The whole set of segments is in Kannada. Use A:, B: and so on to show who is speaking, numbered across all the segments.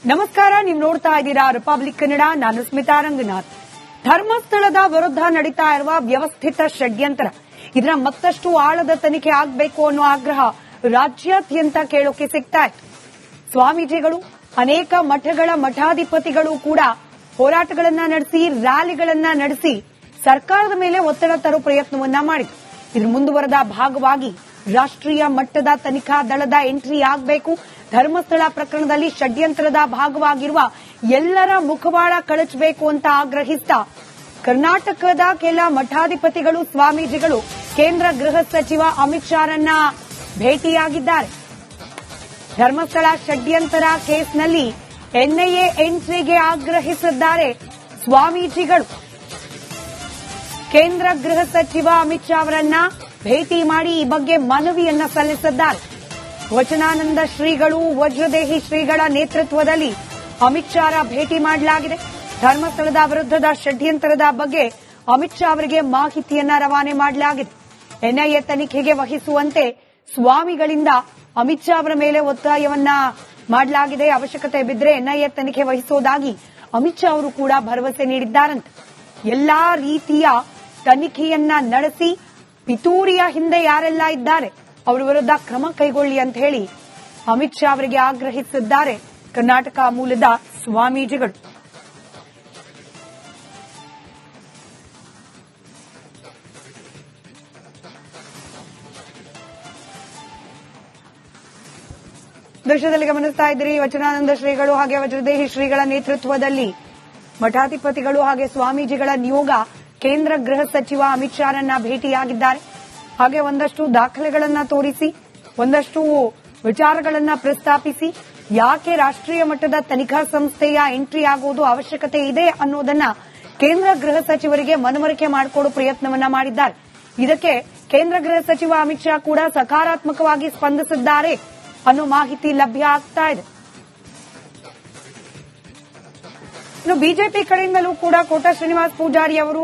A: ನಮಸ್ಕಾರ, ನೀವು ನೋಡ್ತಾ ಇದ್ದೀರಾ ರಿಪಬ್ಲಿಕ್ ಕನ್ನಡ. ನಾನು ಸ್ಮಿತಾ ರಂಗನಾಥ್. ಧರ್ಮಸ್ಥಳದ ವಿರುದ್ಧ ನಡೀತಾ ಇರುವ ವ್ಯವಸ್ಥಿತ ಷಡ್ಯಂತ್ರ, ಇದರ ಮತ್ತಷ್ಟು ಆಳದ ತನಿಖೆ ಆಗಬೇಕು ಅನ್ನೋ ಆಗ್ರಹ ರಾಜ್ಯಾದ್ಯಂತ ಕೇಳೋಕೆ ಸಿಗ್ತಾ ಇತ್ತು. ಸ್ವಾಮೀಜಿಗಳು, ಅನೇಕ ಮಠಗಳ ಮಠಾಧಿಪತಿಗಳು ಕೂಡ ಹೋರಾಟಗಳನ್ನ ನಡೆಸಿ, ರ್ಯಾಲಿಗಳನ್ನ ನಡೆಸಿ ಸರ್ಕಾರದ ಮೇಲೆ ಒತ್ತಡ ತರೋ ಪ್ರಯತ್ನವನ್ನ ಮಾಡಿದ್ರು. ಇದ್ರ ಮುಂದುವರೆದ ಭಾಗವಾಗಿ ರಾಷ್ಟ್ರೀಯ ಮಟ್ಟದ ತನಿಖಾ ದಳದ ಎಂಟ್ರಿ ಆಗಬೇಕು, ಧರ್ಮಸ್ಥಳ ಪ್ರಕರಣದಲ್ಲಿ ಷಡ್ಯಂತ್ರದ ಭಾಗವಾಗಿರುವ ಎಲ್ಲರ ಮುಖವಾಡ ಕಳಚಬೇಕು ಅಂತ ಆಗ್ರಹಿಸ್ತಾ ಕರ್ನಾಟಕದ ಕೆಲ ಮಠಾಧಿಪತಿಗಳು, ಸ್ವಾಮೀಜಿಗಳು ಕೇಂದ್ರ ಗೃಹ ಸಚಿವ ಅಮಿತ್ ಶಾರನ್ನ ಭೇಟಿಯಾಗಿದ್ದಾರೆ. ಧರ್ಮಸ್ಥಳ ಷಡ್ಯಂತರ ಕೇಸ್ನಲ್ಲಿ ಎನ್ಐಎ ಎಂಟ್ರಿಗೆ ಆಗ್ರಹಿಸಿದ್ದಾರೆ ಸ್ವಾಮೀಜಿಗಳು. ಕೇಂದ್ರ ಗೃಹ ಸಚಿವ ಅಮಿತ್ ಶಾ ಅವರನ್ನ ಭೇಟಿ ಮಾಡಿ ಈ ಬಗ್ಗೆ ಮನವಿಯನ್ನ ಸಲ್ಲಿಸಿದ್ದಾರೆ. ವಚನಾನಂದ ಶ್ರೀಗಳು, ವಜ್ರದೇಹಿ ಶ್ರೀಗಳ ನೇತೃತ್ವದಲ್ಲಿ ಅಮಿತ್ ಶಾ ಭೇಟಿ ಮಾಡಲಾಗಿದೆ. ಧರ್ಮಸ್ಥಳದ ವಿರುದ್ಧದ ಷಡ್ಯಂತ್ರದ ಬಗ್ಗೆ ಅಮಿತ್ ಶಾ ಅವರಿಗೆ ಮಾಹಿತಿಯನ್ನ ರವಾನೆ ಮಾಡಲಾಗಿದೆ. ಎನ್ಐಎ ತನಿಖೆಗೆ ವಹಿಸುವಂತೆ ಸ್ವಾಮಿಗಳಿಂದ ಅಮಿತ್ ಶಾ ಅವರ ಮೇಲೆ ಒತ್ತಾಯವನ್ನ ಮಾಡಲಾಗಿದೆ. ಅವಶ್ಯಕತೆ ಬಿದ್ದರೆ ಎನ್ಐಎ ತನಿಖೆ ವಹಿಸುವುದಾಗಿ ಅಮಿತ್ ಶಾ ಅವರು ಕೂಡ ಭರವಸೆ ನೀಡಿದ್ದಾರಂತೆ. ಎಲ್ಲಾ ರೀತಿಯ ತನಿಖೆಯನ್ನ ನಡೆಸಿ ಪಿತೂರಿಯ ಹಿಂದೆ ಯಾರೆಲ್ಲ ಇದ್ದಾರೆ ಅವರ ವಿರುದ್ಧ ಕ್ರಮ ಕೈಗೊಳ್ಳಿ ಅಂತ ಹೇಳಿ ಅಮಿತ್ ಶಾ ಅವರಿಗೆ ಆಗ್ರಹಿಸಿದ್ದಾರೆ ಕರ್ನಾಟಕ ಮೂಲದ ಸ್ವಾಮೀಜಿಗಳು. ದೃಶ್ಯದಲ್ಲಿ ಗಮನಿಸ್ತಾ ಇದ್ದೀರಿ, ವಚನಾನಂದ ಶ್ರೀಗಳು ಹಾಗೆ ವಜ್ರದೇಹಿ ಶ್ರೀಗಳ ನೇತೃತ್ವದಲ್ಲಿ ಮಠಾಧಿಪತಿಗಳು ಹಾಗೆ ಸ್ವಾಮೀಜಿಗಳ ನಿಯೋಗ ಕೇಂದ್ರ ಗೃಹ ಸಚಿವ ಅಮಿತ್ ಶಾರನ್ನ ಭೇಟಿಯಾಗಿದ್ದಾರೆ. ಹಾಗೆ ಒಂದಷ್ಟು ದಾಖಲೆಗಳನ್ನ ತೋರಿಸಿ, ಒಂದಷ್ಟು ವಿಚಾರಗಳನ್ನ ಪ್ರಸ್ತಾಪಿಸಿ, ಯಾಕೆ ರಾಷ್ಟ್ರೀಯ ಮಟ್ಟದ ತನಿಖಾ ಸಂಸ್ಥೆಯ ಎಂಟ್ರಿ ಆಗುವುದು ಅವಶ್ಯಕತೆ ಇದೆ ಅನ್ನೋದನ್ನ ಕೇಂದ್ರ ಗೃಹ ಸಚಿವರಿಗೆ ಮನವರಿಕೆ ಮಾಡಿಕೊಡೋ ಪ್ರಯತ್ನವನ್ನ ಮಾಡಿದ್ದಾರೆ. ಇದಕ್ಕೆ ಕೇಂದ್ರ ಗೃಹ ಸಚಿವ ಅಮಿತ್ ಶಾ ಕೂಡ ಸಕಾರಾತ್ಮಕವಾಗಿ ಸ್ಪಂದಿಸಿದ್ದಾರೆ ಅನ್ನೋ ಮಾಹಿತಿ ಲಭ್ಯ ಆಗ್ತಾ ಇದೆ. ಇನ್ನು ಬಿಜೆಪಿ ಕಡೆಯಿಂದಲೂ ಕೂಡ ಕೋಟಾ ಶ್ರೀನಿವಾಸ್ ಪೂಜಾರಿ ಅವರು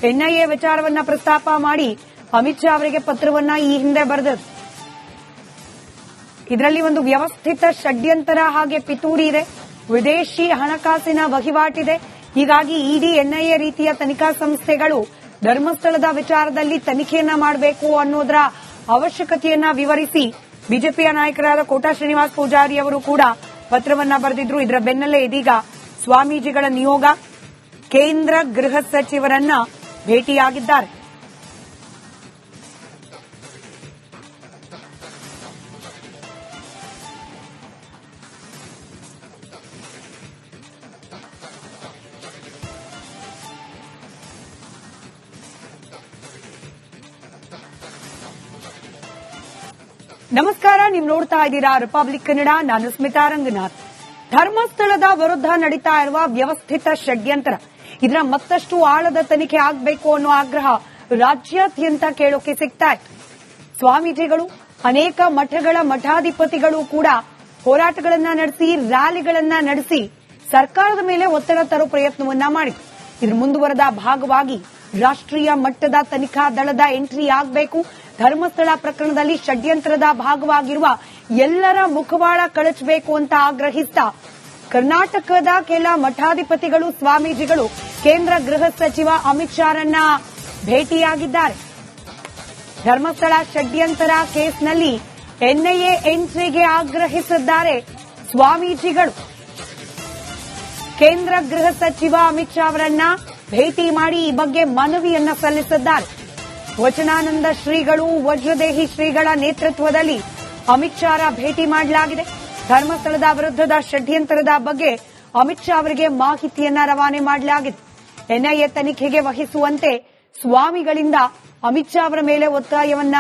A: ಎನ್ಐಎ ವಿಚಾರವನ್ನ ಪ್ರಸ್ತಾಪ ಮಾಡಿ ಅಮಿತ್ ಶಾ ಅವರಿಗೆ ಪತ್ರವನ್ನ ಈ ಹಿಂದೆ ಬರೆದರು. ಇದರಲ್ಲಿ ಒಂದು ವ್ಯವಸ್ಥಿತ ಷಡ್ಯಂತರ ಹಾಗೆ ಪಿತೂರಿ ಇದೆ, ವಿದೇಶಿ ಹಣಕಾಸಿನ ವಹಿವಾಟಿದೆ. ಹೀಗಾಗಿ ಇಡಿ, ಎನ್ಐಎ ರೀತಿಯ ತನಿಖಾ ಸಂಸ್ಥೆಗಳು ಧರ್ಮಸ್ಥಳದ ವಿಚಾರದಲ್ಲಿ ತನಿಖೆಯನ್ನ ಮಾಡಬೇಕು ಅನ್ನೋದರ ಅವಶ್ಯಕತೆಯನ್ನ ವಿವರಿಸಿ ಬಿಜೆಪಿಯ ನಾಯಕರಾದ ಕೋಟಾ ಶ್ರೀನಿವಾಸ್ ಪೂಜಾರಿ ಅವರು ಕೂಡ ಪತ್ರವನ್ನ ಬರೆದಿದ್ರು. ಇದರ ಬೆನ್ನಲ್ಲೇ ಇದೀಗ ಸ್ವಾಮೀಜಿಗಳ ನಿಯೋಗ ಕೇಂದ್ರ ಗೃಹ ಸಚಿವರನ್ನ ಭೇಟಿಯಾಗಿದ್ದಾರೆ. ನಮಸ್ಕಾರ, ನೀವು ನೋಡ್ತಾ ಇದ್ದೀರಾ ರಿಪಬ್ಲಿಕ್ ಕನ್ನಡ. ನಾನು ಸ್ಮಿತಾ ರಂಗನಾಥ್. ಧರ್ಮಸ್ಥಳದ ವಿರುದ್ಧ ನಡೀತಾ ಇರುವ ವ್ಯವಸ್ಥಿತ ಷಡ್ಯಂತ್ರ, ಇದರ ಮತ್ತಷ್ಟು ಆಳದ ತನಿಖೆ ಆಗಬೇಕು ಅನ್ನೋ ಆಗ್ರಹ ರಾಜ್ಯಾದ್ಯಂತ ಕೇಳೋಕೆ ಸಿಗ್ತಾ ಇತ್ತು. ಸ್ವಾಮೀಜಿಗಳು, ಅನೇಕ ಮಠಗಳ ಮಠಾಧಿಪತಿಗಳು ಕೂಡ ಹೋರಾಟಗಳನ್ನ ನಡೆಸಿ, ರ್ಯಾಲಿಗಳನ್ನ ನಡೆಸಿ ಸರ್ಕಾರದ ಮೇಲೆ ಒತ್ತಡ ತರೋ ಪ್ರಯತ್ನವನ್ನ ಮಾಡಿದ್ರು. ಇದ್ರ ಮುಂದುವರೆದ ಭಾಗವಾಗಿ ರಾಷ್ಟ್ರೀಯ ಮಟ್ಟದ ತನಿಖಾ ದಳದ ಎಂಟ್ರಿ ಆಗಬೇಕು, ಧರ್ಮಸ್ಥಳ ಪ್ರಕರಣದಲ್ಲಿ ಷಡ್ಯಂತ್ರದ ಭಾಗವಾಗಿರುವ ಎಲ್ಲರ ಮುಖವಾಡ ಕಳಚಬೇಕು ಅಂತ ಆಗ್ರಹಿಸ್ತಾ ಕರ್ನಾಟಕದ ಕೆಲ ಮಠಾಧಿಪತಿಗಳು, ಸ್ವಾಮೀಜಿಗಳು ಕೇಂದ್ರ ಗೃಹ ಸಚಿವ ಅಮಿತ್ ಶಾರನ್ನ ಭೇಟಿಯಾಗಿದ್ದಾರೆ. ಧರ್ಮಸ್ಥಳ ಷಡ್ಯಂತರ ಕೇಸ್ನಲ್ಲಿ ಎನ್ಐಎ ಎಂಟ್ರಿಗೆ ಆಗ್ರಹಿಸಿದ್ದಾರೆ ಸ್ವಾಮೀಜಿಗಳು. ಕೇಂದ್ರ ಗೃಹ ಸಚಿವ ಅಮಿತ್ ಶಾ ಅವರನ್ನ ಭೇಟಿ ಮಾಡಿ ಈ ಬಗ್ಗೆ ಮನವಿಯನ್ನ ಸಲ್ಲಿಸಿದ್ದಾರೆ. ವಚನಾನಂದ ಶ್ರೀಗಳು, ವಜ್ರದೇಹಿ ಶ್ರೀಗಳ ನೇತೃತ್ವದಲ್ಲಿ ಅಮಿತ್ ಶಾ ಭೇಟಿ ಮಾಡಲಾಗಿದೆ. ಧರ್ಮಸ್ಥಳದ ವಿರುದ್ಧದ ಷಡ್ಯಂತ್ರದ ಬಗ್ಗೆ ಅಮಿತ್ ಶಾ ಅವರಿಗೆ ಮಾಹಿತಿಯನ್ನ ರವಾನೆ ಮಾಡಲಾಗಿದೆ. ಎನ್ಐಎ ತನಿಖೆಗೆ ವಹಿಸುವಂತೆ ಸ್ವಾಮಿಗಳಿಂದ ಅಮಿತ್ ಶಾ ಅವರ ಮೇಲೆ ಒತ್ತಾಯವನ್ನ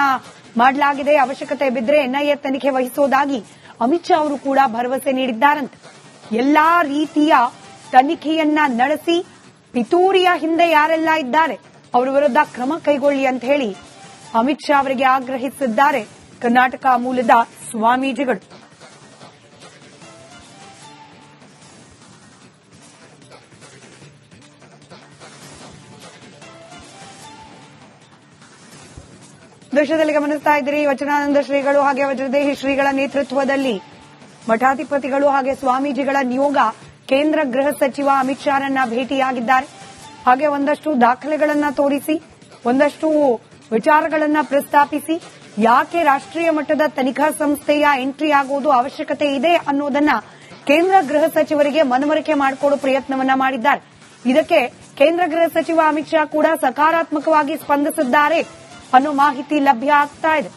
A: ಮಾಡಲಾಗಿದೆ. ಅವಶ್ಯಕತೆ ಬಿದ್ದರೆ ಎನ್ಐಎ ತನಿಖೆ ವಹಿಸುವುದಾಗಿ ಅಮಿತ್ ಶಾ ಅವರು ಕೂಡ ಭರವಸೆ ನೀಡಿದ್ದಾರಂತೆ. ಎಲ್ಲಾ ರೀತಿಯ ತನಿಖೆಯನ್ನ ನಡೆಸಿ ಪಿತೂರಿಯ ಹಿಂದೆ ಯಾರೆಲ್ಲ ಇದ್ದಾರೆ ಅವರ ವಿರುದ್ಧ ಕ್ರಮ ಕೈಗೊಳ್ಳಿ ಅಂತ ಹೇಳಿ ಅಮಿತ್ ಶಾ ಅವರಿಗೆ ಆಗ್ರಹಿಸಿದ್ದಾರೆ ಕರ್ನಾಟಕ ಮೂಲದ ಸ್ವಾಮೀಜಿಗಳು. ದೃಶ್ಯದಲ್ಲಿ ಗಮನಿಸ್ತಾ ಇದ್ದೀರಿ, ವಚನಾನಂದ ಶ್ರೀಗಳು ಹಾಗೆ ವಜ್ರದೇಹಿ ಶ್ರೀಗಳ ನೇತೃತ್ವದಲ್ಲಿ ಮಠಾಧಿಪತಿಗಳು ಹಾಗೆ ಸ್ವಾಮೀಜಿಗಳ ನಿಯೋಗ ಕೇಂದ್ರ ಗೃಹ ಸಚಿವ ಅಮಿತ್ ಶಾರನ್ನ ಭೇಟಿಯಾಗಿದ್ದಾರೆ. ಹಾಗೆ ಒಂದಷ್ಟು ದಾಖಲೆಗಳನ್ನ ತೋರಿಸಿ, ಒಂದಷ್ಟು ವಿಚಾರಗಳನ್ನ ಪ್ರಸ್ತಾಪಿಸಿ, ಯಾಕೆ ರಾಷ್ಟ್ರೀಯ ಮಟ್ಟದ ತನಿಖಾ ಸಂಸ್ಥೆಯ ಎಂಟ್ರಿ ಆಗುವುದು ಅವಶ್ಯಕತೆ ಇದೆ ಅನ್ನೋದನ್ನ ಕೇಂದ್ರ ಗೃಹ ಸಚಿವರಿಗೆ ಮನವರಿಕೆ ಮಾಡಿಕೊಡೋ ಪ್ರಯತ್ನವನ್ನ ಮಾಡಿದ್ದಾರೆ. ಇದಕ್ಕೆ ಕೇಂದ್ರ ಗೃಹ ಸಚಿವ ಅಮಿತ್ ಶಾ ಕೂಡ ಸಕಾರಾತ್ಮಕವಾಗಿ ಸ್ಪಂದಿಸಿದ್ದಾರೆ ಅನ್ನೋ ಮಾಹಿತಿ ಲಭ್ಯ ಆಗ್ತಾ ಇದೆ.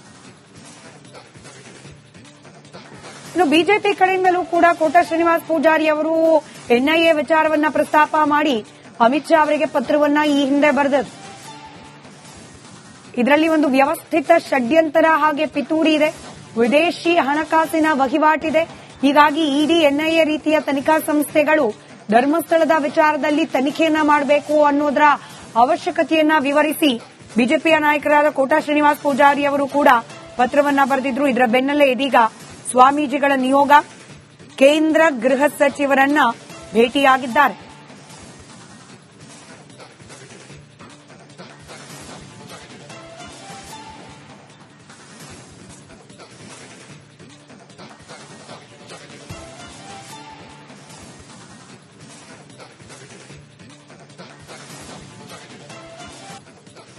A: ಇನ್ನು ಬಿಜೆಪಿ ಕಡೆಯಿಂದಲೂ ಕೂಡ ಕೋಟ ಶ್ರೀನಿವಾಸ್ ಪೂಜಾರಿ ಅವರು ಎನ್ಐಎ ವಿಚಾರವನ್ನ ಪ್ರಸ್ತಾಪ ಮಾಡಿ ಅಮಿತ್ ಶಾ ಅವರಿಗೆ ಪತ್ರವನ್ನ ಈ ಹಿಂದೆ ಬರೆದರು. ಇದರಲ್ಲಿ ಒಂದು ವ್ಯವಸ್ಥಿತ ಷಡ್ಯಂತರ ಹಾಗೆ ಪಿತೂರಿ ಇದೆ, ವಿದೇಶಿ ಹಣಕಾಸಿನ ವಹಿವಾಟಿದೆ. ಹೀಗಾಗಿ ಇಡಿ, ಎನ್ಐಎ ರೀತಿಯ ತನಿಖಾ ಸಂಸ್ಥೆಗಳು ಧರ್ಮಸ್ಥಳದ ವಿಚಾರದಲ್ಲಿ ತನಿಖೆಯನ್ನ ಮಾಡಬೇಕು ಅನ್ನೋದರ ಅವಶ್ಯಕತೆಯನ್ನ ವಿವರಿಸಿ ಬಿಜೆಪಿಯ ನಾಯಕರಾದ ಕೋಟ ಶ್ರೀನಿವಾಸ್ ಪೂಜಾರಿ ಅವರು ಕೂಡ ಪತ್ರವನ್ನ ಬರೆದಿದ್ರು. ಇದರ ಬೆನ್ನಲ್ಲೇ ಇದೀಗ ಸ್ವಾಮೀಜಿಗಳ ನಿಯೋಗ ಕೇಂದ್ರ ಗೃಹ ಸಚಿವರನ್ನ ಭೇಟಿಯಾಗಿದ್ದಾರೆ.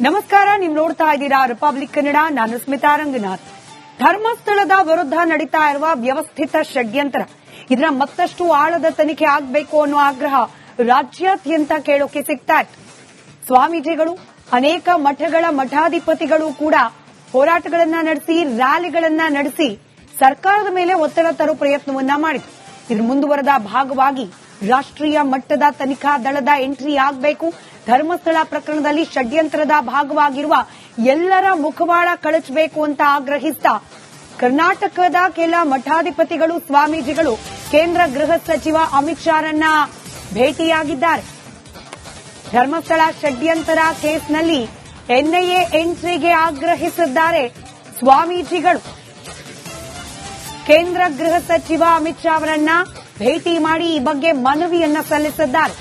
A: ನಮಸ್ಕಾರ, ನೀವು ನೋಡ್ತಾ ಇದ್ದೀರಾ ರಿಪಬ್ಲಿಕ್ ಕನ್ನಡ. ನಾನು ಸ್ಮಿತಾ ರಂಗನಾಥ್. ಧರ್ಮಸ್ಥಳದ ವಿರುದ್ಧ ನಡೀತಾ ಇರುವ ವ್ಯವಸ್ಥಿತ ಷಡ್ಯಂತ್ರ, ಇದರ ಮತ್ತಷ್ಟು ಆಳದ ತನಿಖೆ ಆಗಬೇಕು ಅನ್ನೋ ಆಗ್ರಹ ರಾಜ್ಯಾದ್ಯಂತ ಕೇಳೋಕೆ ಸಿಗ್ತಾ ಇತ್ತು. ಸ್ವಾಮೀಜಿಗಳು, ಅನೇಕ ಮಠಗಳ ಮಠಾಧಿಪತಿಗಳು ಕೂಡ ಹೋರಾಟಗಳನ್ನ ನಡೆಸಿ, ರ್ಯಾಲಿಗಳನ್ನ ನಡೆಸಿ ಸರ್ಕಾರದ ಮೇಲೆ ಒತ್ತಡ ತರೋ ಪ್ರಯತ್ನವನ್ನ ಮಾಡಿದ್ರು. ಇದ್ರ ಮುಂದುವರೆದ ಭಾಗವಾಗಿ ರಾಷ್ಟ್ರೀಯ ಮಟ್ಟದ ತನಿಖಾ ದಳದ ಎಂಟ್ರಿ ಆಗಬೇಕು, ಧರ್ಮಸ್ಥಳ ಪ್ರಕರಣದಲ್ಲಿ ಷಡ್ಯಂತ್ರದ ಭಾಗವಾಗಿರುವ ಎಲ್ಲರ ಮುಖವಾಡ ಕಳಚಬೇಕು ಅಂತ ಆಗ್ರಹಿಸ್ತಾ ಕರ್ನಾಟಕದ ಕೆಲ ಮಠಾಧಿಪತಿಗಳು, ಸ್ವಾಮೀಜಿಗಳು ಕೇಂದ್ರ ಗೃಹ ಸಚಿವ ಅಮಿತ್ ಶಾರನ್ನ ಭೇಟಿಯಾಗಿದ್ದಾರೆ. ಧರ್ಮಸ್ಥಳ ಷಡ್ಯಂತರ ಕೇಸ್ನಲ್ಲಿ ಎನ್ಐಎ ಎಂಟ್ರಿಗೆ ಆಗ್ರಹಿಸಿದ್ದಾರೆ ಸ್ವಾಮೀಜಿಗಳು. ಕೇಂದ್ರ ಗೃಹ ಸಚಿವ ಅಮಿತ್ ಶಾ ಅವರನ್ನ ಭೇಟಿ ಮಾಡಿ ಈ ಬಗ್ಗೆ ಮನವಿಯನ್ನ ಸಲ್ಲಿಸಿದ್ದಾರೆ.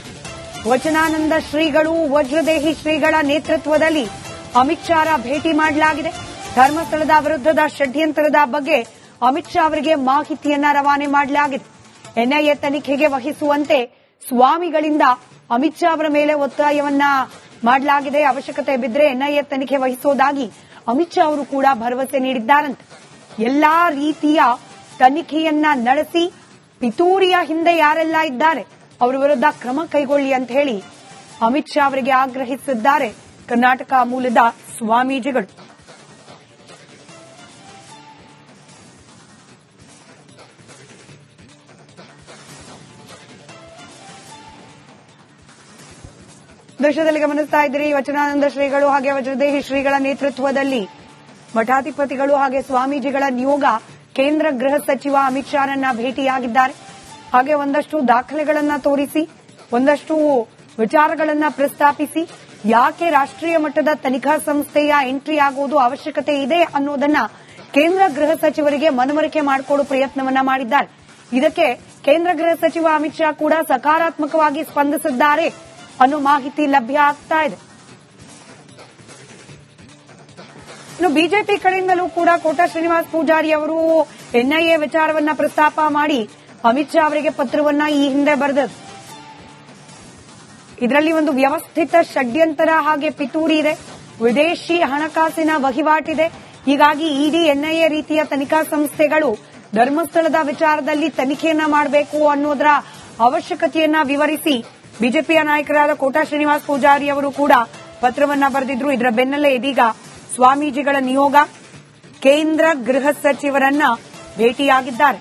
A: ವಚನಾನಂದ ಶ್ರೀಗಳು, ವಜ್ರದೇಹಿ ಶ್ರೀಗಳ ನೇತೃತ್ವದಲ್ಲಿ ಅಮಿತ್ ಶಾ ಭೇಟಿ ಮಾಡಲಾಗಿದೆ. ಧರ್ಮಸ್ಥಳದ ವಿರುದ್ಧದ ಷಡ್ಯಂತ್ರದ ಬಗ್ಗೆ ಅಮಿತ್ ಶಾ ಅವರಿಗೆ ಮಾಹಿತಿಯನ್ನ ರವಾನೆ ಮಾಡಲಾಗಿದೆ. ಎನ್ಐಎ ತನಿಖೆಗೆ ವಹಿಸುವಂತೆ ಸ್ವಾಮಿಗಳಿಂದ ಅಮಿತ್ ಶಾ ಅವರ ಮೇಲೆ ಒತ್ತಾಯವನ್ನ ಮಾಡಲಾಗಿದೆ. ಅವಶ್ಯಕತೆ ಬಿದ್ದರೆ ಎನ್ಐಎ ತನಿಖೆ ವಹಿಸೋದಾಗಿ ಅಮಿತ್ ಶಾ ಅವರು ಕೂಡ ಭರವಸೆ ನೀಡಿದ್ದಾರಂತೆ. ಎಲ್ಲಾ ರೀತಿಯ ತನಿಖೆಯನ್ನ ನಡೆಸಿ ಪಿತೂರಿಯ ಹಿಂದೆ ಯಾರೆಲ್ಲ ಇದ್ದಾರೆ ಅವರ ವಿರುದ್ಧ ಕ್ರಮ ಕೈಗೊಳ್ಳಿ ಅಂತ ಹೇಳಿ ಅಮಿತ್ ಶಾ ಅವರಿಗೆ ಆಗ್ರಹಿಸಿದ್ದಾರೆ ಕರ್ನಾಟಕ ಮೂಲದ ಸ್ವಾಮೀಜಿಗಳು. ದೃಶ್ಯದಲ್ಲಿ ಗಮನಿಸ್ತಾ ಇದ್ದೀರಿ, ವಚನಾನಂದ ಶ್ರೀಗಳು ಹಾಗೆ ವಜ್ರದೇಹಿ ಶ್ರೀಗಳ ನೇತೃತ್ವದಲ್ಲಿ ಮಠಾಧಿಪತಿಗಳು ಹಾಗೆ ಸ್ವಾಮೀಜಿಗಳ ನಿಯೋಗ ಕೇಂದ್ರ ಗೃಹ ಸಚಿವ ಅಮಿತ್ ಶಾರನ್ನ ಭೇಟಿಯಾಗಿದ್ದಾರೆ. ಹಾಗೆ ಒಂದಷ್ಟು ದಾಖಲೆಗಳನ್ನ ತೋರಿಸಿ, ಒಂದಷ್ಟು ವಿಚಾರಗಳನ್ನ ಪ್ರಸ್ತಾಪಿಸಿ, ಯಾಕೆ ರಾಷ್ಟ್ರೀಯ ಮಟ್ಟದ ತನಿಖಾ ಸಂಸ್ಥೆಯ ಎಂಟ್ರಿ ಆಗುವುದು ಅವಶ್ಯಕತೆ ಇದೆ ಅನ್ನೋದನ್ನ ಕೇಂದ್ರ ಗೃಹ ಸಚಿವರಿಗೆ ಮನವರಿಕೆ ಮಾಡಿಕೊಡೋ ಪ್ರಯತ್ನವನ್ನ ಮಾಡಿದ್ದಾರೆ. ಇದಕ್ಕೆ ಕೇಂದ್ರ ಗೃಹ ಸಚಿವ ಅಮಿತ್ ಶಾ ಕೂಡ ಸಕಾರಾತ್ಮಕವಾಗಿ ಸ್ಪಂದಿಸಿದ್ದಾರೆ ಅನ್ನೋ ಮಾಹಿತಿ ಲಭ್ಯ ಆಗ್ತಾ ಇದೆ. ಇನ್ನು ಬಿಜೆಪಿ ಕಡೆಯಿಂದಲೂ ಕೂಡ ಕೋಟ ಶ್ರೀನಿವಾಸ್ ಪೂಜಾರಿ ಅವರು ಎನ್ಐಎ ವಿಚಾರವನ್ನ ಪ್ರಸ್ತಾಪ ಮಾಡಿ ಅಮಿತ್ ಶಾ ಅವರಿಗೆ ಪತ್ರವನ್ನ ಈ ಹಿಂದೆ ಬರೆದರು. ಇದರಲ್ಲಿ ಒಂದು ವ್ಯವಸ್ಥಿತ ಷಡ್ಯಂತರ ಹಾಗೆ ಪಿತೂರಿ ಇದೆ, ವಿದೇಶಿ ಹಣಕಾಸಿನ ವಹಿವಾಟಿದೆ. ಹೀಗಾಗಿ ಇಡಿ, ಎನ್ಐಎ ರೀತಿಯ ತನಿಖಾ ಸಂಸ್ಥೆಗಳು ಧರ್ಮಸ್ಥಳದ ವಿಚಾರದಲ್ಲಿ ತನಿಖೆಯನ್ನ ಮಾಡಬೇಕು ಅನ್ನೋದರ ಅವಶ್ಯಕತೆಯನ್ನ ವಿವರಿಸಿ ಬಿಜೆಪಿಯ ನಾಯಕರಾದ ಕೋಟ ಶ್ರೀನಿವಾಸ್ ಪೂಜಾರಿ ಅವರು ಕೂಡ ಪತ್ರವನ್ನ ಬರೆದಿದ್ರು. ಇದರ ಬೆನ್ನಲ್ಲೇ ಇದೀಗ ಸ್ವಾಮೀಜಿಗಳ ನಿಯೋಗ ಕೇಂದ್ರ ಗೃಹ ಸಚಿವರನ್ನ ಭೇಟಿಯಾಗಿದ್ದಾರೆ.